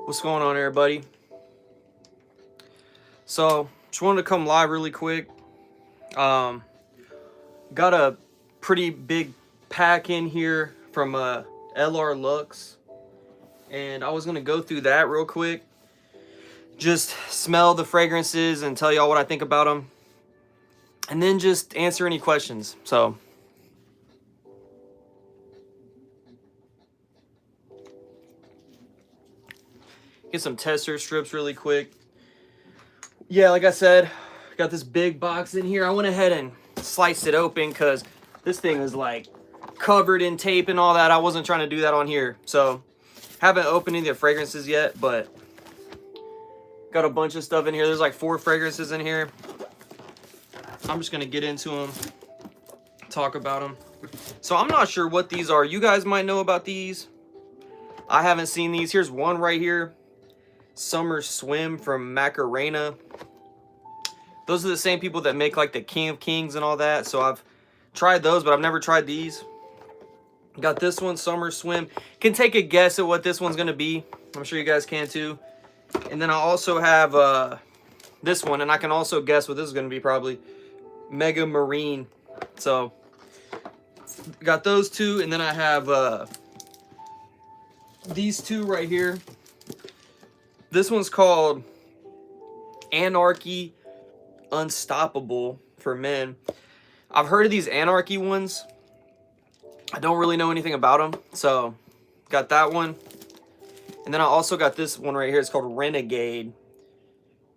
What's going on, everybody? So, just wanted to come live really quick. Got a pretty big pack in here from LR Lux, and I was gonna go through that real quick. Just smell the fragrances and tell y'all what I think about them, and then just answer any questions. So, get some tester strips really quick. Yeah, like I said, got this big box in here. I went ahead and sliced it open because this thing is like covered in tape and all that. I wasn't trying to do that on here. So, haven't opened any of the fragrances yet, but got a bunch of stuff in here. There's like 4 fragrances in here. I'm just going to get into them, talk about them. So, I'm not sure what these are. You guys might know about these. I haven't seen these. Here's one right here. Summer Swim from Macarena. Those are the same people that make like the King of Kings and all that. So I've tried those, but I've never tried these. Got this one, Summer Swim. Can take a guess at what this one's going to be. I'm sure you guys can too. And then I also have this one, and I can also guess what this is going to be probably. Mega Marine. So got those 2, and then I have these 2 right here. This one's called Anarchy Unstoppable for men. I've heard of these Anarchy ones. I don't really know anything about them. So, got that one. And then I also got this one right here. It's called Renegade.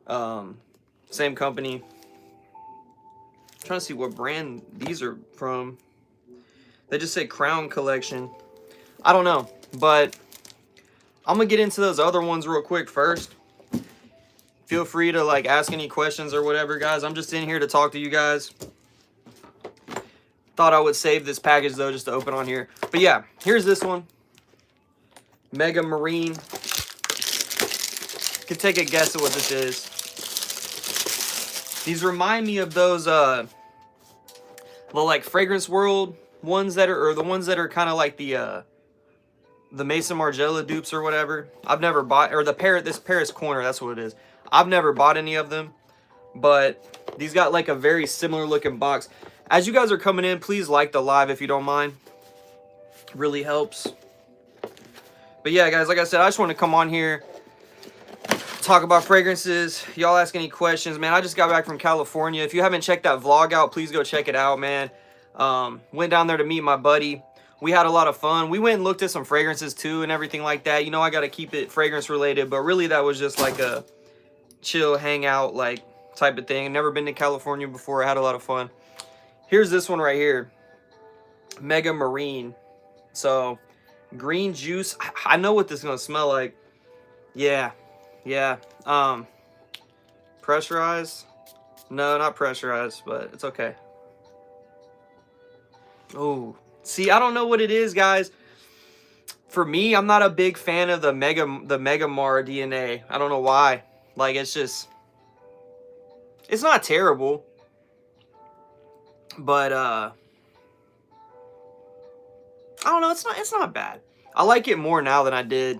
Same company. I'm trying to see what brand these are from. They just say Crown Collection. I don't know. But I'm going to get into those other ones real quick first. Feel free to like ask any questions or whatever, guys. I'm just in here to talk to you guys. Thought I would save this package though just to open on here. But yeah, here's this one. Mega Marine. You can take a guess at what this is. These remind me of those the like Fragrance World ones that are, or the ones that are kind of like the Mason Margiela dupes or whatever. I've never bought, or this Paris Corner, that's what it is. I've never bought any of them, but these got like a very similar looking box. As you guys are coming in, please like the live if you don't mind. It really helps. But yeah, guys, like I said, I just want to come on here, talk about fragrances. Y'all ask any questions, man. I just got back from California. If you haven't checked that vlog out, please go check it out, man. Went down there to meet my buddy. We had a lot of fun. We went and looked at some fragrances too and everything like that. You know, I got to keep it fragrance related, but really that was just like a chill hangout like type of thing. Never been to California before. I had a lot of fun. Here's this one right here. Mega Marine. So, green juice. I know what this is going to smell like. Yeah. Pressurized? No, not pressurized, but it's okay. Oh. See, I don't know what it is, guys. For me, I'm not a big fan of the Mega Mar DNA. I don't know why. Like, it's just, it's not terrible, but I don't know. It's not bad. I like it more now than I did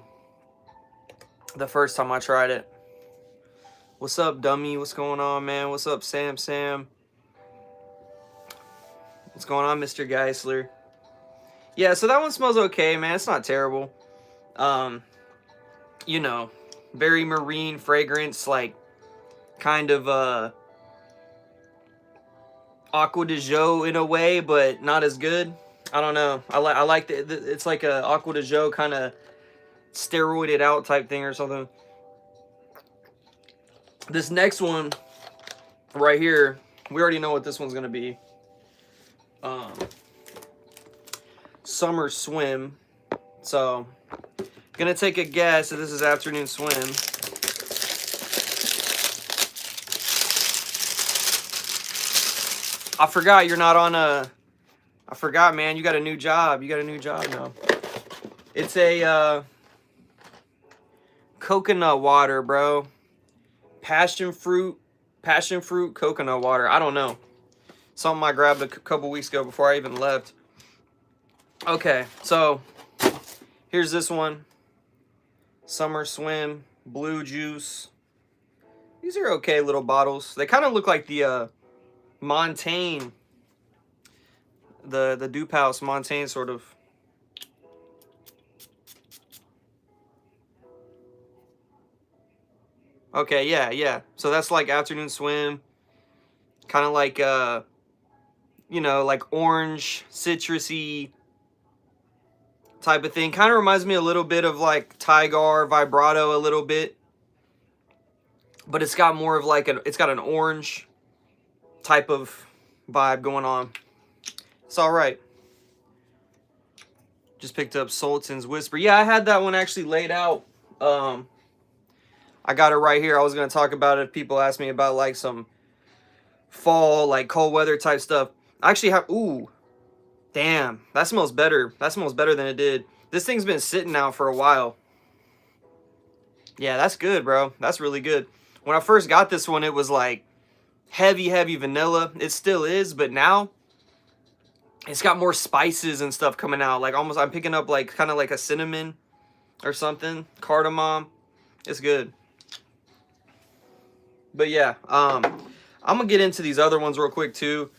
the first time I tried it. What's up, dummy? What's going on, man? What's up, Sam? What's going on, Mr. Geisler? Yeah, so that one smells okay, man. It's not terrible. You know, very marine fragrance, like kind of Aqua de Jo in a way, but not as good. I don't know. I like it's like a Aqua de Jo kind of steroided out type thing or something. This next one right here, we already know what this one's gonna be. Summer Swim. So, gonna take a guess if this is Afternoon Swim. I forgot you're not on a... I forgot, man. You got a new job. You got a new job now. It's a coconut water, bro. Passion fruit coconut water. I don't know. Something I grabbed a couple weeks ago before I even left. Okay, so here's this one. Summer Swim, Blue Juice. These are okay little bottles. They kind of look like the Montaigne, the Dupe House Montaigne sort of. Okay, yeah, yeah. So that's like afternoon swim, kind of like you know, like orange, citrusy type of thing. Kind of reminds me a little bit of like Tigar Vibrato a little bit, but it's got more of like it's got an orange type of vibe going on. It's all right. Just picked up Sultan's Whisper. Yeah, I had that one actually laid out. I got it right here. I was going to talk about it if people ask me about like some fall, like cold weather type stuff. I actually have, ooh, damn, that smells better. That smells better than it did. This thing's been sitting out for a while. Yeah, that's good, bro. That's really good. When I first got this one, it was like heavy, heavy vanilla. It still is, but now it's got more spices and stuff coming out. Like almost, I'm picking up like kind of like a cinnamon or something. Cardamom. It's good. But yeah, I'm gonna get into these other ones real quick too.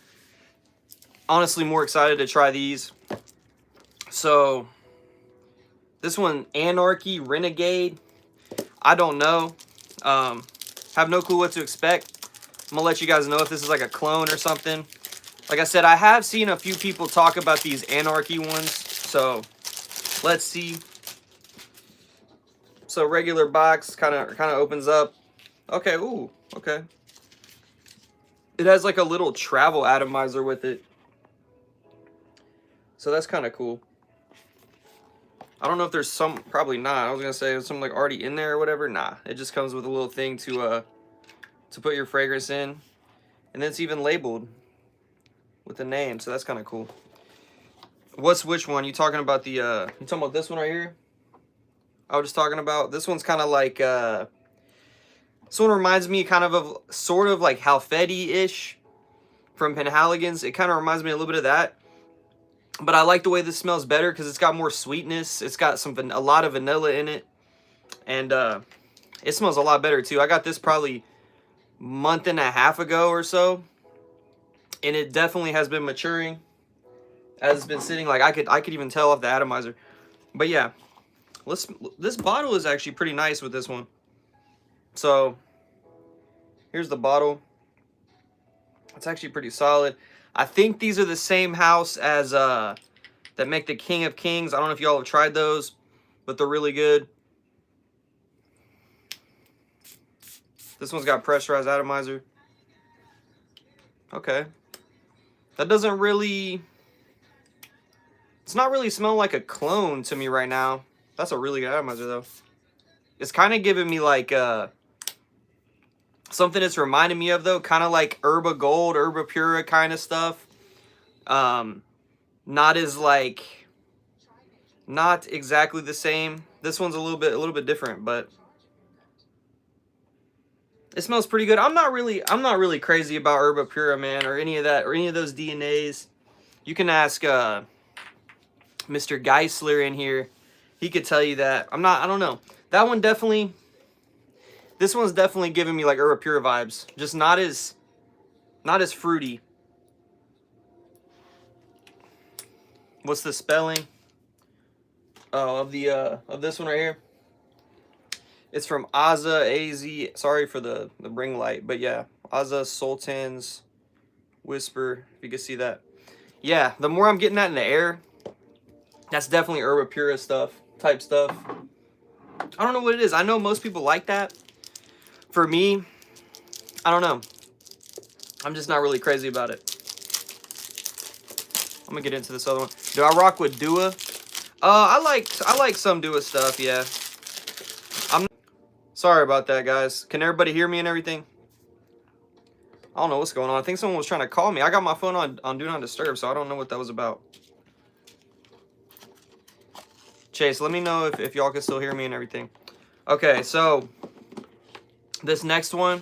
Honestly, more excited to try these. So this one, Anarchy Renegade. I don't know. Have no clue what to expect. I'm gonna let you guys know if this is like a clone or something. Like I said, I have seen a few people talk about these Anarchy ones. So let's see. So regular box kind of opens up. Okay, ooh, okay. It has like a little travel atomizer with it. So that's kind of cool. I don't know if there's some, probably not. I was gonna say there's something like already in there or whatever. Nah, it just comes with a little thing to put your fragrance in. And then it's even labeled with the name, so that's kind of cool. What's which one? You talking about the, you talking about this one right here? I was just talking about, this one's kind of like, this one reminds me kind of sort of like Halfeti-ish from Penhaligon's. It kind of reminds me a little bit of that. But I like the way this smells better because it's got more sweetness. It's got a lot of vanilla in it. And it smells a lot better too. I got this probably a month and a half ago or so. And it definitely has been maturing as it's been sitting. Like I could even tell off the atomizer. But yeah, this bottle is actually pretty nice with this one. So here's the bottle. It's actually pretty solid. I think these are the same house as that make the King of Kings. I don't know if y'all have tried those, but they're really good. This one's got pressurized atomizer. Okay. That doesn't really... It's not really smelling like a clone to me right now. That's a really good atomizer, though. It's kind of giving me, like, something it's reminding me of, though. Kind of like Herba Gold, Herba Pura kind of stuff. Not as, like... Not exactly the same. This one's a little bit different, but... It smells pretty good. I'm not really crazy about Herba Pura, man, or any of that, or any of those DNAs. You can ask Mr. Geisler in here. He could tell you that. I don't know. That one definitely, this one's definitely giving me like Herba Pura vibes. Just not as fruity. What's the spelling? Oh, of this one right here. It's from Azza, A-Z, sorry for the ring light, but yeah, Azza Sultan's Whisper, if you can see that. Yeah, the more I'm getting that in the air, that's definitely Herba Pura type stuff. I don't know what it is. I know most people like that. For me, I don't know. I'm just not really crazy about it. I'm gonna get into this other one. Do I rock with Dua? I like some Dua stuff, yeah. Sorry about that, guys. Can everybody hear me and everything? I don't know what's going on. I think someone was trying to call me. I got my phone on Do Not Disturb, so I don't know what that was about. Chase, let me know if y'all can still hear me and everything. Okay, so this next one,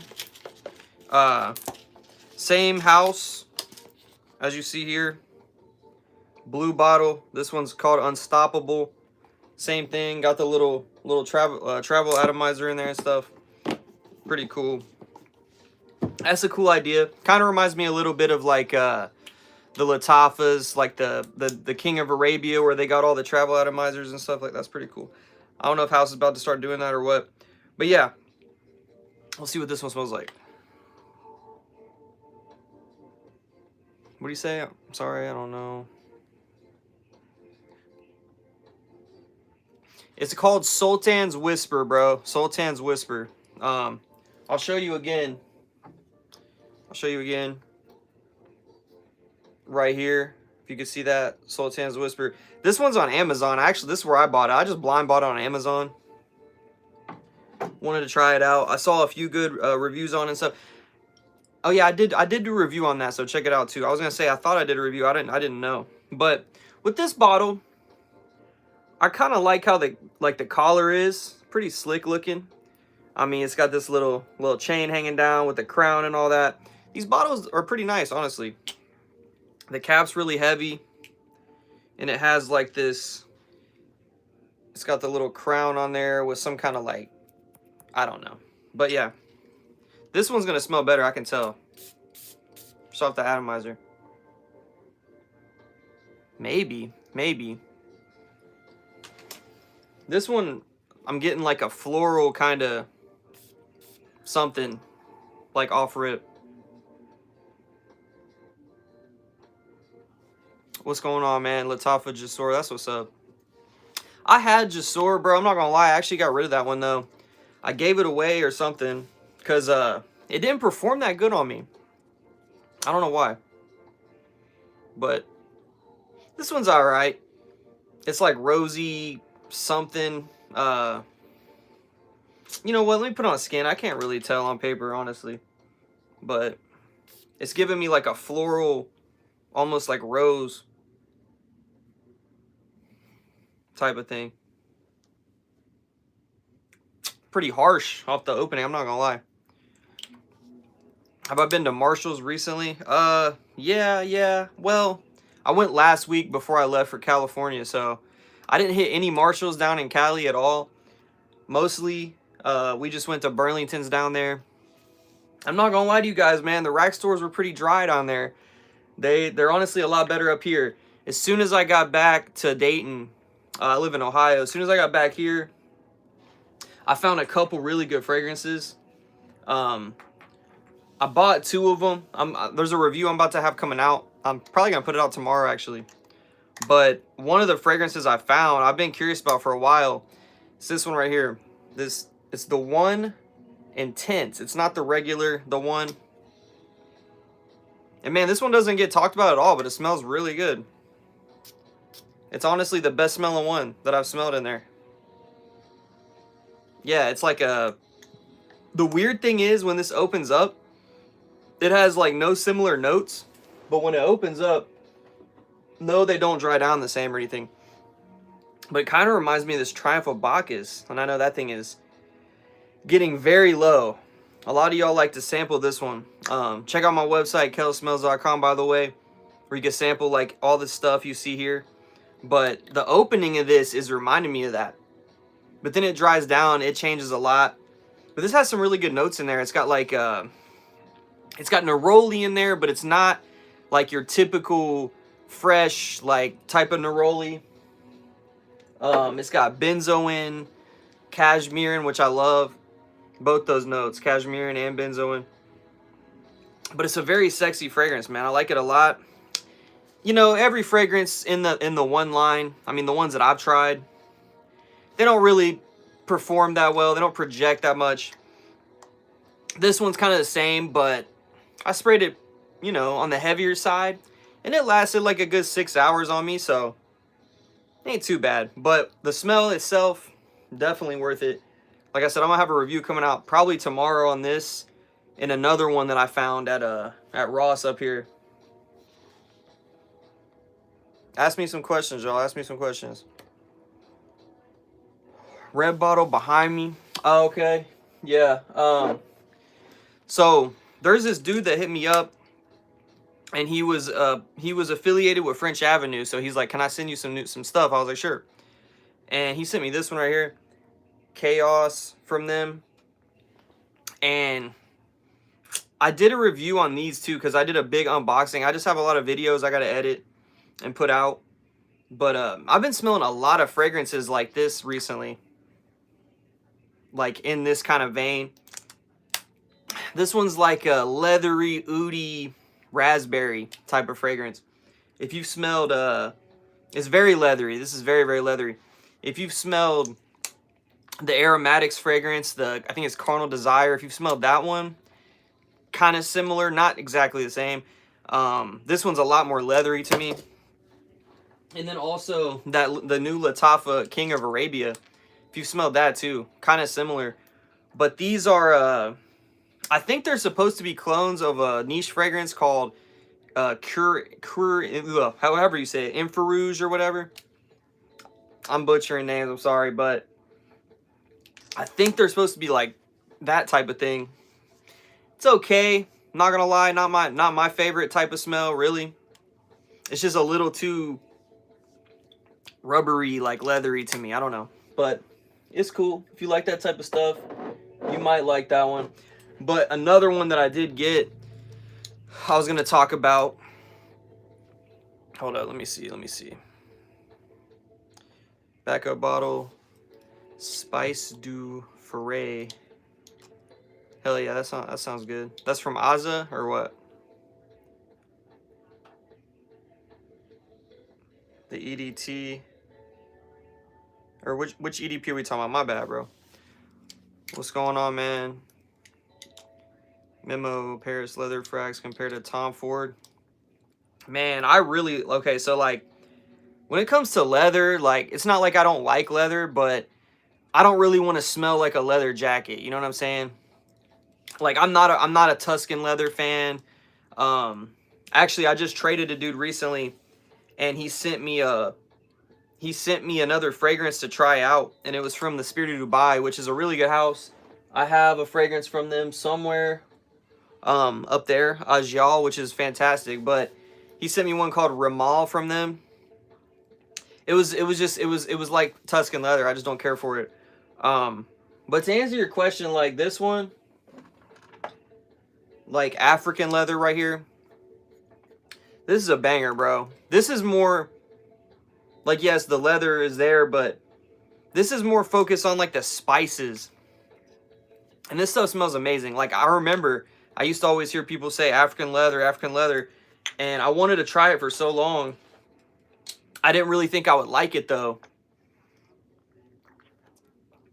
same house as you see here. Blue bottle. This one's called Unstoppable. Same thing. Got the little travel atomizer in there and stuff. Pretty cool. That's a cool idea. Kind of reminds me a little bit of like the Latafas, like the King of Arabia, where they got all the travel atomizers and stuff. Like, that's pretty cool. I don't know if House is about to start doing that or what, but yeah, we'll see what this one smells like. What do you say? I'm sorry, I don't know. It's called Sultan's Whisper, bro. Sultan's Whisper. I'll show you again. I'll show you again. Right here, if you can see that, Sultan's Whisper. This one's on Amazon. Actually, this is where I bought it. I just blind bought it on Amazon. Wanted to try it out. I saw a few good reviews on it and stuff. Oh yeah, I did do a review on that, so check it out too. I was gonna say I thought I did a review. I didn't know. But with this bottle, I kind of like how the collar is pretty slick looking. I mean, it's got this little chain hanging down with the crown and all that. These bottles are pretty nice, honestly. The cap's really heavy, and it has like this. It's got the little crown on there with some kind of like, I don't know, but yeah, this one's gonna smell better. I can tell. Just off the atomizer. Maybe. This one, I'm getting like a floral kind of something, like off rip. What's going on, man? Latafa Jasor, that's what's up. I had Jasor, bro. I'm not gonna lie. I actually got rid of that one though. I gave it away or something because it didn't perform that good on me. I don't know why, but this one's all right. It's like rosy something. You know what? Let me put on skin. I can't really tell on paper, honestly, but it's giving me like a floral, almost like rose type of thing. Pretty harsh off the opening, I'm not gonna lie. Have I been to Marshall's recently? Yeah. Well, I went last week before I left for California, so I didn't hit any Marshalls down in Cali at all. Mostly, we just went to Burlington's down there. I'm not gonna lie to you guys, man. The rack stores were pretty dry down there. They're honestly a lot better up here. As soon as I got back to Dayton, I live in Ohio. As soon as I got back here, I found a couple really good fragrances. I bought 2 of them. There's a review I'm about to have coming out. I'm probably gonna put it out tomorrow, actually. But one of the fragrances I found, I've been curious about for a while. It's this one right here. It's the One Intense. It's not the regular, the one. And man, this one doesn't get talked about at all, but it smells really good. It's honestly the best smelling one that I've smelled in there. Yeah, it's like a... The weird thing is, when this opens up, it has like no similar notes. But when it opens up, no, they don't dry down the same or anything. But it kind of reminds me of this Triumph of Bacchus. And I know that thing is getting very low. A lot of y'all like to sample this one. Check out my website, kellsmells.com, by the way, where you can sample like all the stuff you see here. But the opening of this is reminding me of that. But then it dries down, it changes a lot. But this has some really good notes in there. It's got like it's got neroli in there, but it's not like your typical fresh like type of neroli. It's got benzoin, cashmere, which I love. Both those notes, cashmere and benzoin. But it's a very sexy fragrance, man. I like it a lot. You know, every fragrance in the one line, I mean the ones that I've tried, they don't really perform that well. They don't project that much. This one's kind of the same, but I sprayed it, you know, on the heavier side, and it lasted like a good 6 hours on me, so ain't too bad. But the smell itself, definitely worth it. Like I said, I'm gonna have a review coming out probably tomorrow on this, and another one that I found at Ross up here. Ask me some questions, y'all. Ask me some questions. Red bottle behind me. Oh, okay. Yeah. So there's this dude that hit me up, and he was affiliated with French Avenue. So he's like, "Can I send you some stuff?" I was like, "Sure." And he sent me this one right here, Chaos from them. And I did a review on these too because I did a big unboxing. I just have a lot of videos I got to edit and put out. But I've been smelling a lot of fragrances like this recently. Like in this kind of vein. This one's like a leathery, oudy, raspberry type of fragrance. If you've smelled, it's very leathery. This is very, very leathery. If you've smelled the Aromatics fragrance, I think it's Carnal Desire. If you've smelled that one, kind of similar, not exactly the same. This one's a lot more leathery to me. And then also the new Latafa King of Arabia. If you've smelled that too, kind of similar. But these are, I think they're supposed to be clones of a niche fragrance called however you say it, Infrarouge or whatever. I'm butchering names, I'm sorry, but I think they're supposed to be like that type of thing. It's okay, not gonna lie, not my favorite type of smell, really. It's just a little too rubbery, like leathery to me. I don't know, but it's cool. If you like that type of stuff, you might like that one. But another one that I did get, I was gonna talk about. Hold on, let me see. Backup bottle, Spice du Foray. Hell yeah, that sounds good. That's from Aza or what? The EDT. Or which EDP are we talking about? My bad, bro. What's going on, man? Memo, Paris leather frags compared to Tom Ford. Man, I really, okay, so like, when it comes to leather, like, it's not like I don't like leather, but I don't really want to smell like a leather jacket. You know what I'm saying? Like, I'm not a Tuscan leather fan. Actually, I just traded a dude recently, and he sent me another fragrance to try out, and it was from the Spirit of Dubai, which is a really good house. I have a fragrance from them somewhere up there, Ajal, which is fantastic, but he sent me one called Ramal from them. It was like Tuscan leather. I just don't care for it. But to answer your question, like this one, like African leather right here, this is a banger, bro. This is more like, yes, the leather is there, but this is more focused on like the spices. And this stuff smells amazing. Like, I remember I used to always hear people say African leather, and I wanted to try it for so long. I didn't really think I would like it though.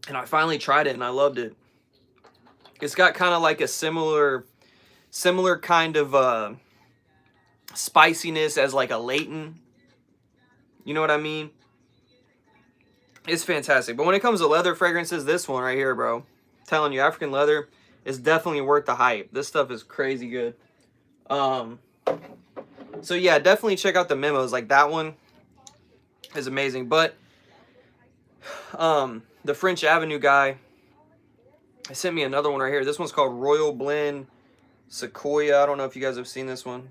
And I finally tried it and I loved it. It's got kind of like a similar kind of spiciness as like a Leighton. You know what I mean? It's fantastic. But when it comes to leather fragrances, this one right here, bro, I'm telling you, African leather is definitely worth the hype. This stuff is crazy good. So yeah, definitely check out the memos. Like that one is amazing. But the French Avenue guy sent me another one right here. This one's called Royal Blend Sequoia. I don't know if you guys have seen this one.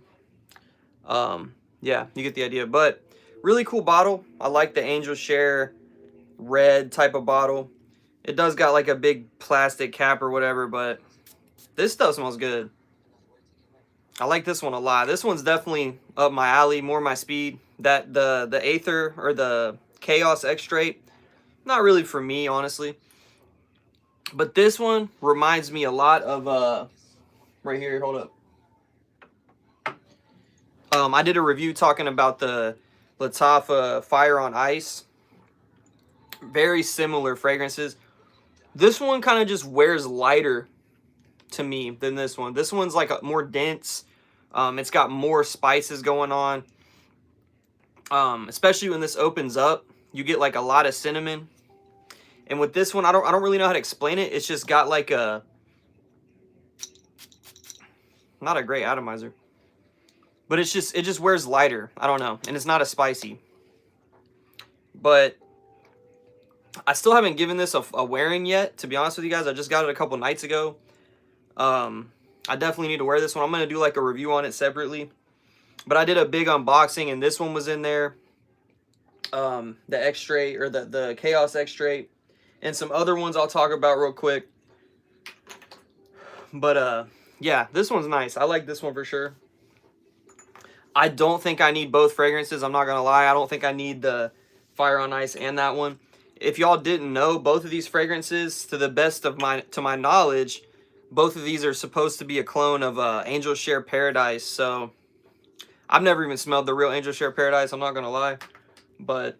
Yeah, you get the idea. But really cool bottle. I like the Angel Share red type of bottle. It does got like a big plastic cap or whatever, but this stuff smells good. I like this one a lot. This one's definitely up my alley, more my speed. That the Aether or the Chaos Extrait, not really for me, honestly. But this one reminds me a lot of right here, hold up. I did a review talking about the Latafa Fire on Ice. Very similar fragrances. This one kind of just wears lighter to me than this one. This one's like a more dense. It's got more spices going on. Especially when this opens up, you get like a lot of cinnamon. And with this one, I don't really know how to explain it. It's just got like a, not a great atomizer, but it just wears lighter. I don't know, and it's not as spicy. But I still haven't given this a wearing yet, to be honest with you guys. I just got it a couple nights ago. I definitely need to wear this one. I'm going to do like a review on it separately. But I did a big unboxing and this one was in there. the X-Straight, or the Chaos X-Straight, and some other ones I'll talk about real quick. But yeah, this one's nice. I like this one for sure. I don't think I need both fragrances. I'm not gonna lie. I don't think I need the Fire on Ice and that one. If y'all didn't know, both of these fragrances, to the best of my knowledge, both of these are supposed to be a clone of Angel Share Paradise. So I've never even smelled the real Angel Share Paradise. I'm not gonna lie, but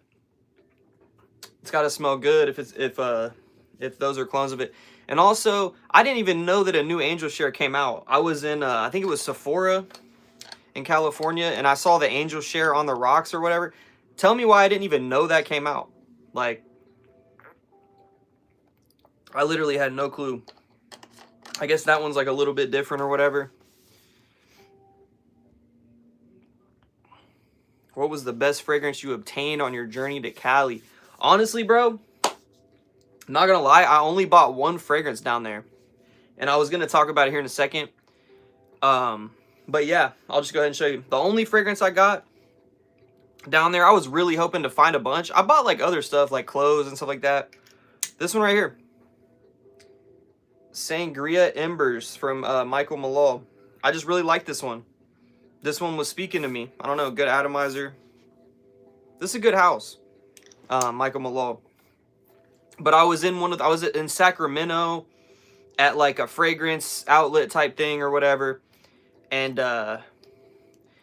it's gotta smell good if those are clones of it. And also, I didn't even know that a new Angel Share came out. I was in I think it was Sephora in California, and I saw the Angel Share on the rocks or whatever. Tell me why I didn't even know that came out. Like, I literally had no clue. I guess that one's like a little bit different or whatever. What was the best fragrance you obtained on your journey to Cali? Honestly, bro, I'm not gonna lie, I only bought one fragrance down there, and I was gonna talk about it here in a second. But yeah, I'll just go ahead and show you. The only fragrance I got down there, I was really hoping to find a bunch. I bought like other stuff, like clothes and stuff like that. This one right here, Sangria Embers from Michael Malone. I just really like this one. This one was speaking to me. I don't know, good atomizer. This is a good house, Michael Malone. But I was in Sacramento at like a fragrance outlet type thing or whatever, and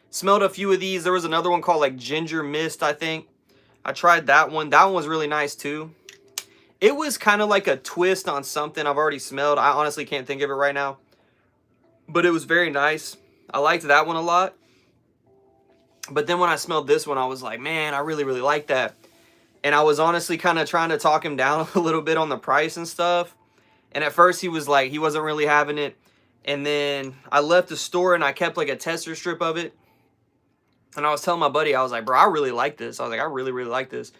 smelled a few of these. There was another one called like Ginger Mist, I think. I tried that one. That one was really nice too. It was kind of like a twist on something I've already smelled. I honestly can't think of it right now, but it was very nice. I liked that one a lot. But then when I smelled this one, I was like, man, I really, really like that. And I was honestly kind of trying to talk him down a little bit on the price and stuff. And at first he was like, he wasn't really having it. And then I left the store and I kept like a tester strip of it. And I was telling my buddy, I was like, bro, I really like this. I was like, I really, really like this.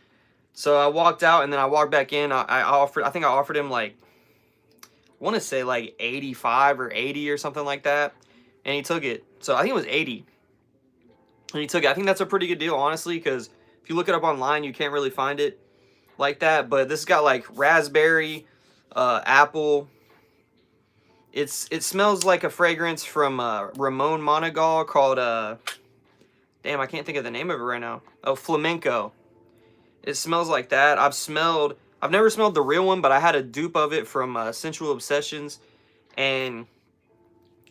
So I walked out, and then I walked back in. I think I offered him like, I want to say like 85 or 80 or something like that. And he took it. So I think it was 80. And he took it. I think that's a pretty good deal, honestly, because if you look it up online, you can't really find it like that. But this got like raspberry, apple. It smells like a fragrance from Ramon Monegal called, damn, I can't think of the name of it right now. Oh, Flamenco. It smells like that. I've never smelled the real one, but I had a dupe of it from Sensual Obsessions, and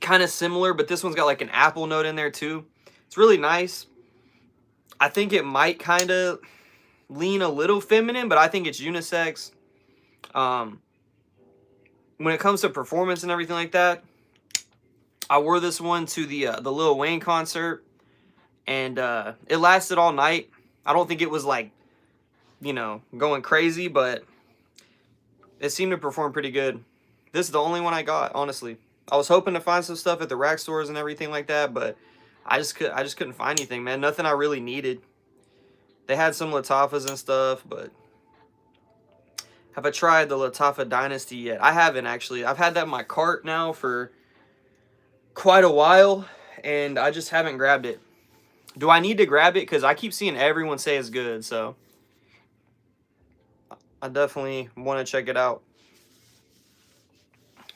kind of similar, but this one's got like an apple note in there too. It's really nice. I think it might kind of lean a little feminine, but I think it's unisex. When it comes to performance and everything like that, I wore this one to the Lil Wayne concert, and it lasted all night. I don't think it was like, you know, going crazy, but it seemed to perform pretty good. This is the only one I got, honestly. I was hoping to find some stuff at the rack stores and everything like that, but I just couldn't find anything, man. Nothing I really needed. They had some Lattafas and stuff, but have I tried the Lattafa Dynasty yet? I haven't, actually. I've had that in my cart now for quite a while, and I just haven't grabbed it. Do I need to grab it? Because I keep seeing everyone say it's good, so I definitely want to check it out.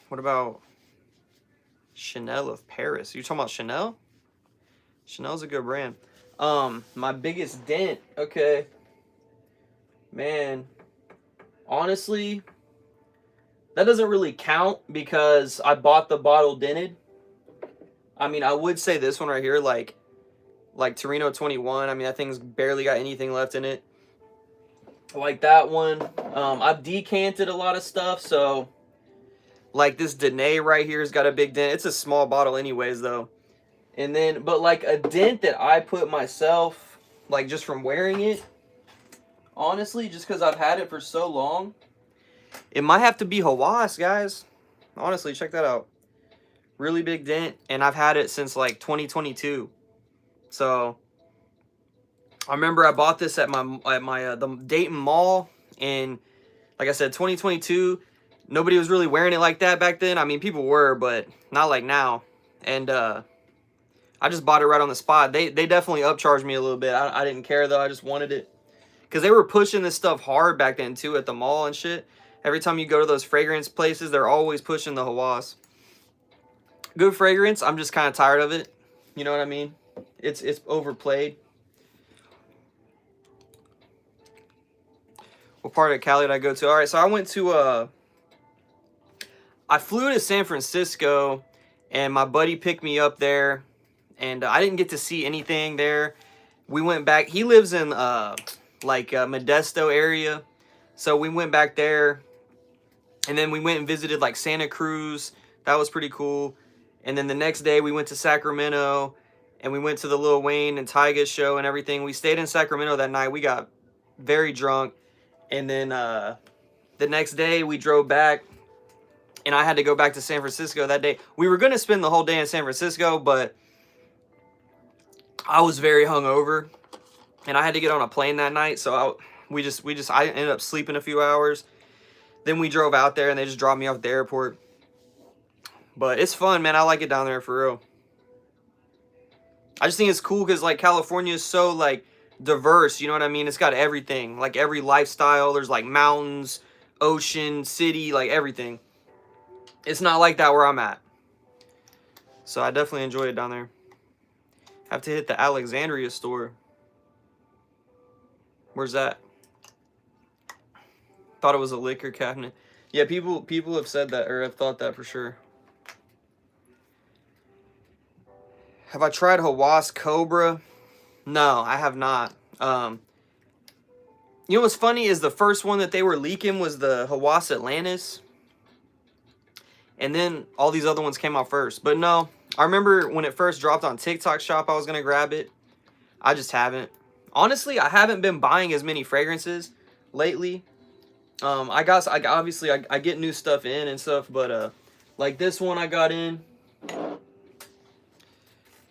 What about Chanel of Paris? You talking about Chanel? Chanel's a good brand. My biggest dent. Okay. Man, honestly, that doesn't really count because I bought the bottle dented. I mean, I would say this one right here, like Torino 21. I mean, that thing's barely got anything left in it. Like that one. I've decanted a lot of stuff, so like this Danae right here has got a big dent. It's a small bottle anyways, though. And then, but like a dent that I put myself, like just from wearing it, honestly, just because I've had it for so long, it might have to be Hawass, guys. Honestly, check that out. Really big dent, and I've had it since like 2022. So I remember I bought this at the Dayton Mall in, like I said, 2022. Nobody was really wearing it like that back then. I mean, people were, but not like now. And I just bought it right on the spot. They definitely upcharged me a little bit. I didn't care, though. I just wanted it Because they were pushing this stuff hard back then too at the mall and shit. Every time you go to those fragrance places, they're always pushing the Hawass. Good fragrance. I'm just kind of tired of it. You know what I mean? It's overplayed. What part of Cali did I go to? All right, so I went to I flew to San Francisco, and my buddy picked me up there, and I didn't get to see anything there. We went back. He lives in Modesto area, so we went back there, and then we went and visited like Santa Cruz. That was pretty cool. And then the next day we went to Sacramento, and we went to the Lil Wayne and Tyga show and everything. We stayed in Sacramento that night. We got very drunk, and then the next day we drove back. And I had to go back to San Francisco that day. We were going to spend the whole day in San Francisco, but I was very hungover, and I had to get on a plane that night. So I ended up sleeping a few hours. Then we drove out there, and they just dropped me off at the airport. But it's fun, man. I like it down there for real. I just think it's cool because like California is so like diverse. You know what I mean? It's got everything, like every lifestyle. There's like mountains, ocean, city, like everything. It's not like that where I'm at. So I definitely enjoy it down there. Have to hit the Alexandria store. Where's that? Thought it was a liquor cabinet. Yeah, people have said that, or have thought that for sure. Have I tried Hawass Cobra? No, I have not. You know what's funny is the first one that they were leaking was the Hawass Atlantis. And then all these other ones came out first. But no, I remember when it first dropped on TikTok Shop, I was going to grab it. I just haven't. Honestly, I haven't been buying as many fragrances lately. I get new stuff in and stuff. But like this one I got in.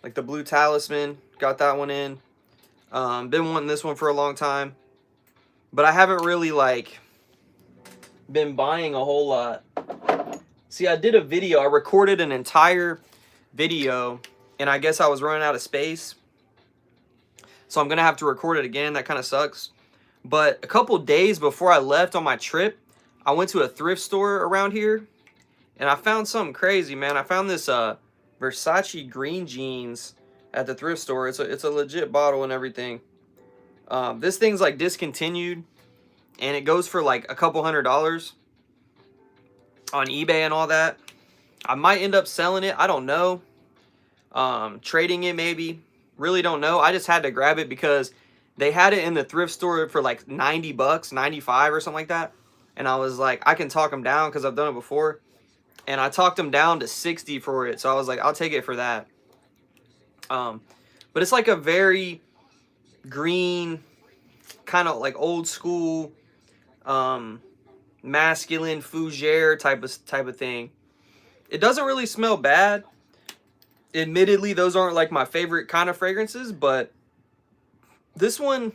Like the Blue Talisman. Got that one in. Been wanting this one for a long time. But I haven't really like been buying a whole lot. See, I did a video. I recorded an entire video, and I guess I was running out of space. So I'm going to have to record it again. That kind of sucks. But a couple days before I left on my trip, I went to a thrift store around here, and I found something crazy, man. I found this Versace green jeans at the thrift store. It's a legit bottle and everything. This thing's like discontinued, and it goes for like a couple $100 on eBay and all that. I might end up selling it. I don't know. Trading it maybe. Really don't know. I just had to grab it because they had it in the thrift store for like 90 bucks, 95 or something like that. And I was like, I can talk them down because I've done it before. And I talked them down to 60 for it. So I was like, I'll take it for that. But it's like a very green, kind of like old school, masculine fougere type of thing. It doesn't really smell bad. Admittedly, those aren't like my favorite kind of fragrances, but this one,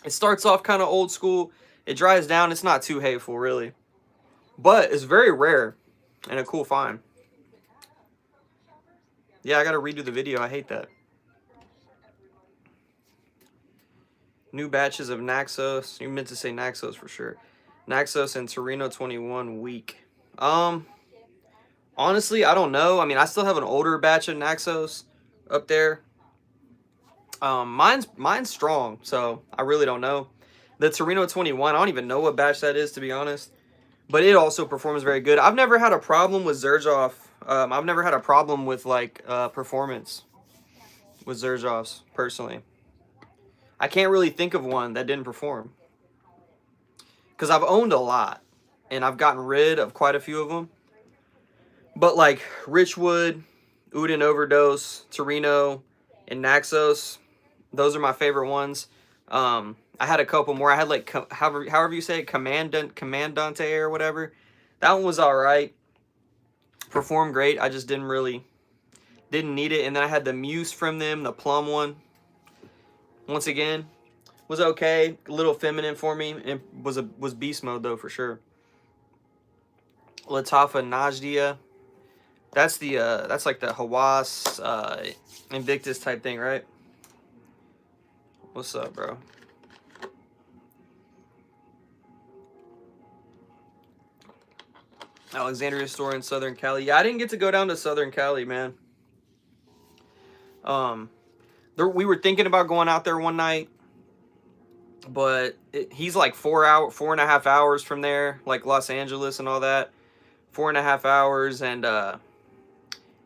it starts off kind of old school. It dries down. It's not too hateful, really, but it's very rare and a cool find. Yeah, I gotta redo the video. I hate that. New batches of Naxos. You meant to say Naxos for sure. Naxos and Torino 21 week. Honestly, I don't know. I mean, I still have an older batch of Naxos up there. Mine's strong, so I really don't know. The Torino 21, I don't even know what batch that is, to be honest. But it also performs very good. I've never had a problem with Xerjoff. I've never had a problem with like performance with Xerjoffs personally. I can't really think of one that didn't perform. Because I've owned a lot, and I've gotten rid of quite a few of them. But like Richwood, Oud and Overdose, Torino, and Naxos, those are my favorite ones. I had a couple more. I had like, however you say it, Commandante or whatever. That one was all right. Performed great. I just didn't need it. And then I had the Muse from them, the plum one. Once again, was okay, a little feminine for me. It was beast mode though for sure. Latafa Najdia, that's like the Hawass Invictus type thing, right? What's up, bro? Alexandria store in Southern Cali. Yeah, I didn't get to go down to Southern Cali, man. We were thinking about going out there one night, but he's like 4.5 hours from there, like Los Angeles and all that. 4.5 hours, and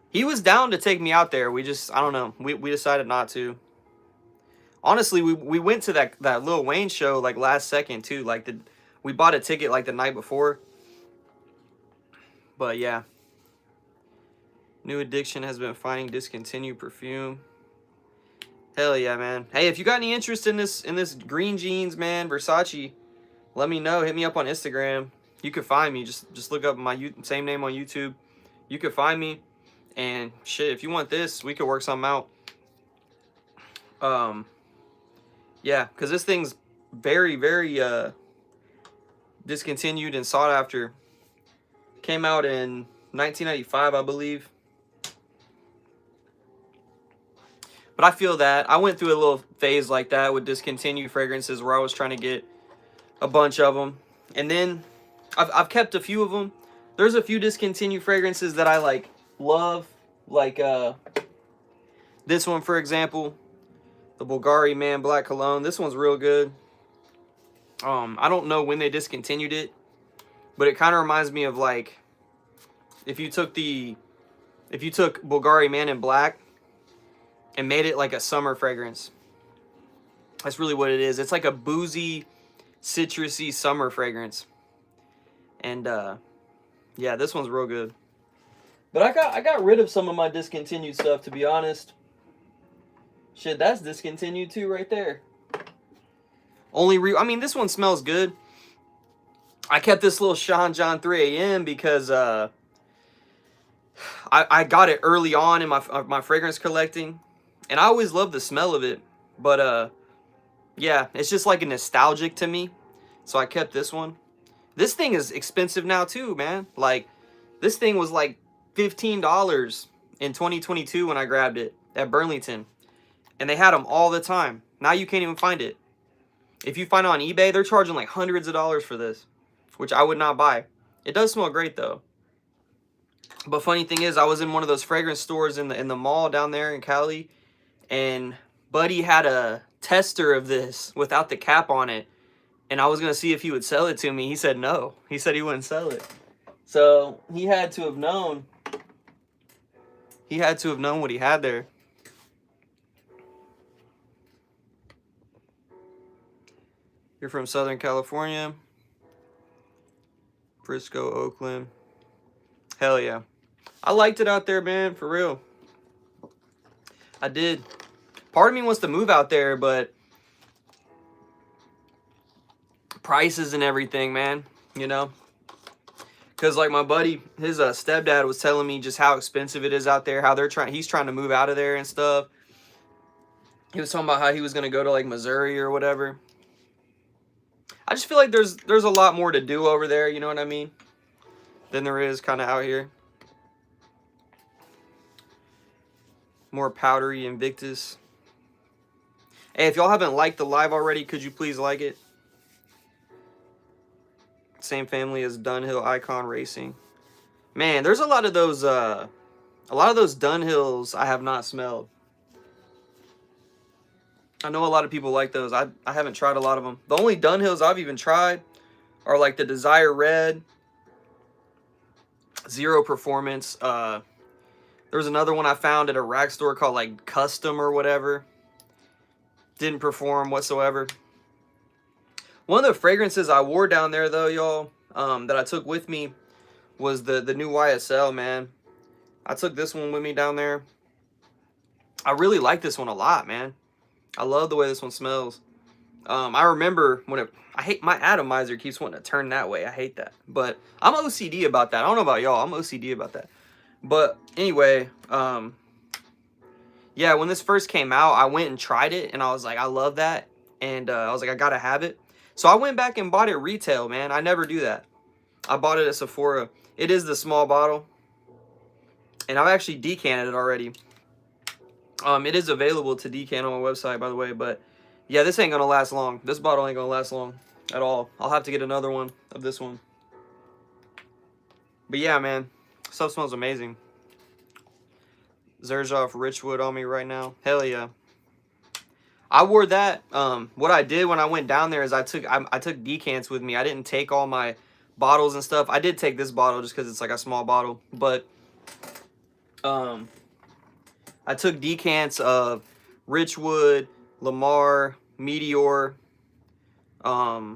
he was down to take me out there. We just, I don't know, we decided not to. Honestly, we went to that Lil Wayne show like last second too. Like we bought a ticket like the night before. But yeah. New addiction has been finding discontinued perfume. Hell yeah, man. Hey, if you got any interest in this green jeans, man, Versace, let me know. Hit me up on Instagram. You can find me. Just look up my same name on YouTube. You can find me. And shit, if you want this, we could work something out. Yeah, because this thing's very, very discontinued and sought after. Came out in 1995, I believe. But I feel that. I went through a little phase like that with discontinued fragrances where I was trying to get a bunch of them. And then I've kept a few of them. There's a few discontinued fragrances that I like love. Like this one, for example. The Bulgari Man Black Cologne. This one's real good. I don't know when they discontinued it, but it kind of reminds me of like if you took Bulgari Man in Black and made it like a summer fragrance. That's really what it is. It's like a boozy, citrusy summer fragrance. And yeah, this one's real good. But I got rid of some of my discontinued stuff, to be honest. Shit, that's discontinued too right there. I mean, this one smells good. I kept this little Sean John 3 AM because I got it early on in my fragrance collecting, and I always loved the smell of it. But yeah, it's just like a nostalgic to me, so I kept this one. This thing is expensive now too, man. Like this thing was like $15 in 2022 when I grabbed it at Burlington. And they had them all the time. Now you can't even find it. If you find it on eBay, they're charging like hundreds of dollars for this, which I would not buy. It does smell great though. But funny thing is, I was in one of those fragrance stores in the mall down there in Cali, and Buddy had a tester of this without the cap on it, and I was gonna see if he would sell it to me. He said no. He said he wouldn't sell it. So he had to have known. He had to have known what he had there. You're from Southern California. Frisco, Oakland. Hell yeah. I liked it out there, man, for real. I did. Part of me wants to move out there, but prices and everything, man, you know? Because like my buddy, his stepdad was telling me just how expensive it is out there, how he's trying to move out of there and stuff. He was talking about how he was going to go to like Missouri or whatever. I just feel like there's a lot more to do over there, you know what I mean, than there is kind of out here. More powdery Invictus. Hey, if y'all haven't liked the live already, could you please like it? Same family as Dunhill Icon Racing. Man, there's a lot of those Dunhills I have not smelled. I know a lot of people like those. I haven't tried a lot of them. The only Dunhills I've even tried are like the Desire Red, Zero Performance. There was another one I found at a rack store called like Custom or whatever. Didn't perform whatsoever. One of the fragrances I wore down there though, y'all, that I took with me was the new YSL, man. I took this one with me down there. I really like this one a lot, man. I love the way this one smells. I remember when I hate my atomizer keeps wanting to turn that way. I hate that. But I'm OCD about that. I don't know about y'all. I'm OCD about that. But anyway, yeah, when this first came out, I went and tried it, and I was like, I love that. And I was like, I gotta have it. So I went back and bought it retail, man. I never do that. I bought it at Sephora. It is the small bottle. And I've actually decanted it already. It is available to decant on my website, by the way. But yeah, this ain't gonna last long. This bottle ain't gonna last long at all. I'll have to get another one of this one. But yeah, man, stuff smells amazing. Zerzhoff Richwood on me right now. Hell yeah. I wore that. What I did when I went down there is I took decants with me. I didn't take all my bottles and stuff. I did take this bottle just because it's like a small bottle. But I took decants of Richwood, Lamar, Meteor. I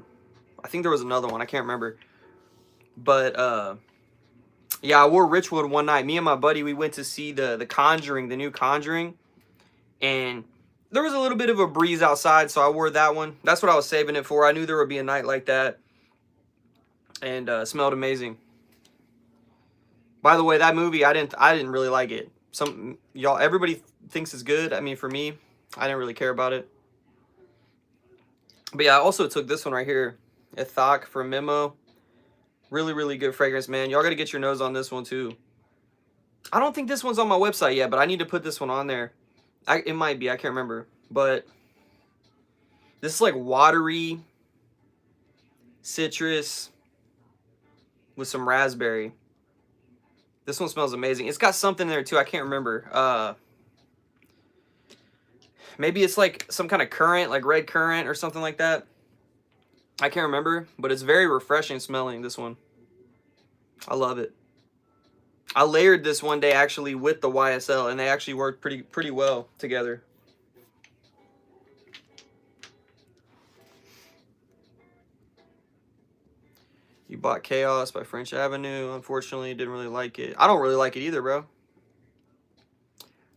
think there was another one. I can't remember. But yeah, I wore Richwood one night. Me and my buddy, we went to see the Conjuring, the new Conjuring. And there was a little bit of a breeze outside, so I wore that one. That's what I was saving it for. I knew there would be a night like that. And smelled amazing. By the way, that movie, I didn't really like it. Everybody thinks it's good. I mean, for me, I didn't really care about it. But yeah, I also took this one right here, Ethok from Memo. Really, really good fragrance, man. Y'all got to get your nose on this one too. I don't think this one's on my website yet, but I need to put this one on there. It might be, I can't remember. But this is like watery citrus with some raspberry. This one smells amazing. It's got something in there too, I can't remember. Maybe it's like some kind of currant, like red currant or something like that. I can't remember, but it's very refreshing smelling, this one. I love it. I layered this one day actually with the YSL, and they actually worked pretty well together. You bought Chaos by French Avenue. Unfortunately, didn't really like it. I don't really like it either, bro.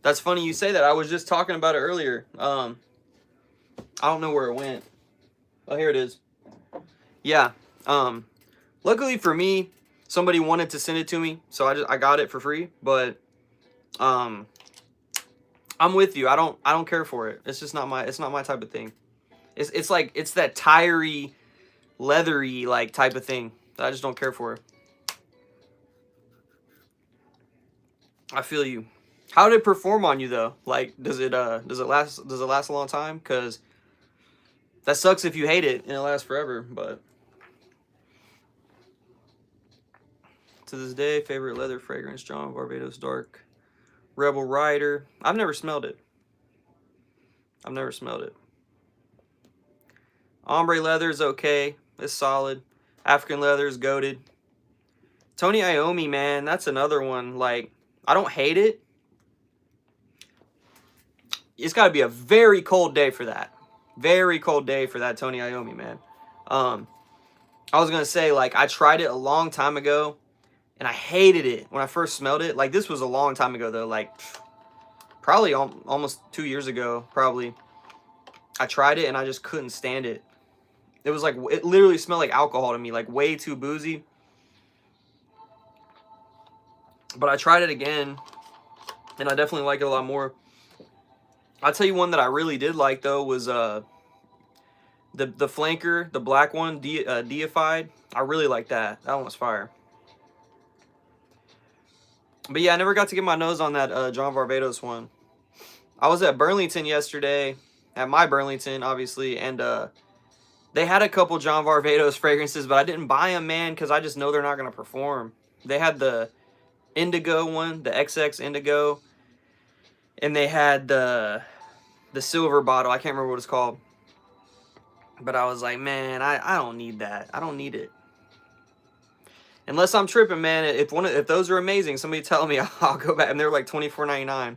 That's funny you say that. I was just talking about it earlier. I don't know where it went. Oh, here it is. Yeah. Luckily for me, somebody wanted to send it to me, so I got it for free. But I'm with you. I don't care for it. It's just not my type of thing. It's like it's that tirey, leathery like type of thing that I just don't care for. I feel you. How did it perform on you though? Like, does it last a long time? Cause that sucks if you hate it and it lasts forever. But to this day, favorite leather fragrance, John Barbados Dark Rebel Rider. I've never smelled it. Ombre leather is okay. It's solid. African leather is goated. Tony Iommi, man, that's another one. Like, I don't hate it. It's got to be a very cold day for that. Very cold day for that Tony Iommi, man. I was going to say, like, I tried it a long time ago, and I hated it when I first smelled it. Like, this was a long time ago, though. Like, probably almost 2 years ago, probably. I tried it, and I just couldn't stand it. It was like, it literally smelled like alcohol to me, like way too boozy. But I tried it again, and I definitely like it a lot more. I'll tell you one that I really did like, though, was the flanker, the black one, Deified. I really like that. That one was fire. But yeah, I never got to get my nose on that John Barbados one. I was at Burlington yesterday, at my Burlington, obviously, and they had a couple John Barbados fragrances, but I didn't buy them, man, because I just know they're not going to perform. They had the Indigo one, the XX Indigo, and they had the silver bottle. I can't remember what it's called. But I was like, man, I don't need that. I don't need it. Unless I'm tripping, man. If those are amazing, somebody tell me, I'll go back. And they're like $24.99.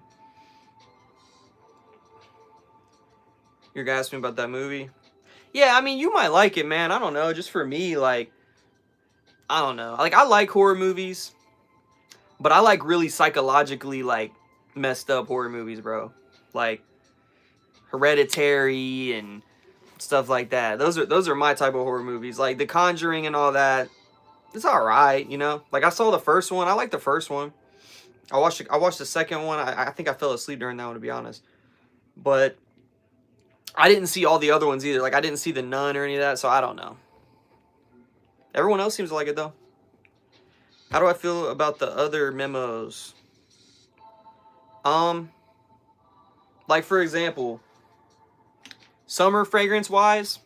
You're gonna ask me about that movie? Yeah, I mean, you might like it, man. I don't know. Just for me, like, I don't know. Like, I like horror movies, but I like really psychologically, like, messed up horror movies, bro. Like Hereditary and stuff like that. Those are my type of horror movies. Like The Conjuring and all that. It's all right, you know. Like, I saw the first one. I like the first one. I watched the second one. I think I fell asleep during that one, to be honest. But I didn't see all the other ones either. Like, I didn't see The Nun or any of that, so I don't know. Everyone else seems to like it, though. How do I feel about the other memos? Like, for example, summer fragrance-wise,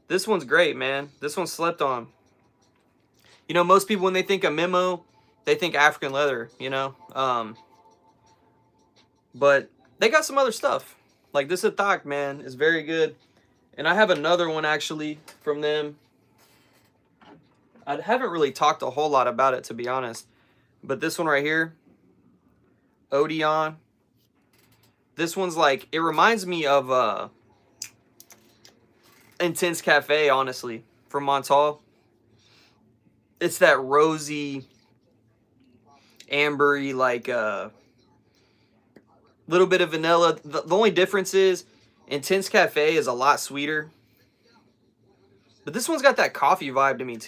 this one's great, man. This one's slept on. You know, most people, when they think of Memo, they think African leather, you know. But they got some other stuff. Like this Athak, man, is very good. And I have another one actually from them. I haven't really talked a whole lot about it, to be honest. But this one right here, Odeon. This one's like, it reminds me of Intense Cafe, honestly, from Montal. It's that rosy, ambery, like little bit of vanilla. The only difference is Intense Cafe is a lot sweeter. But this one's got that coffee vibe to me, too.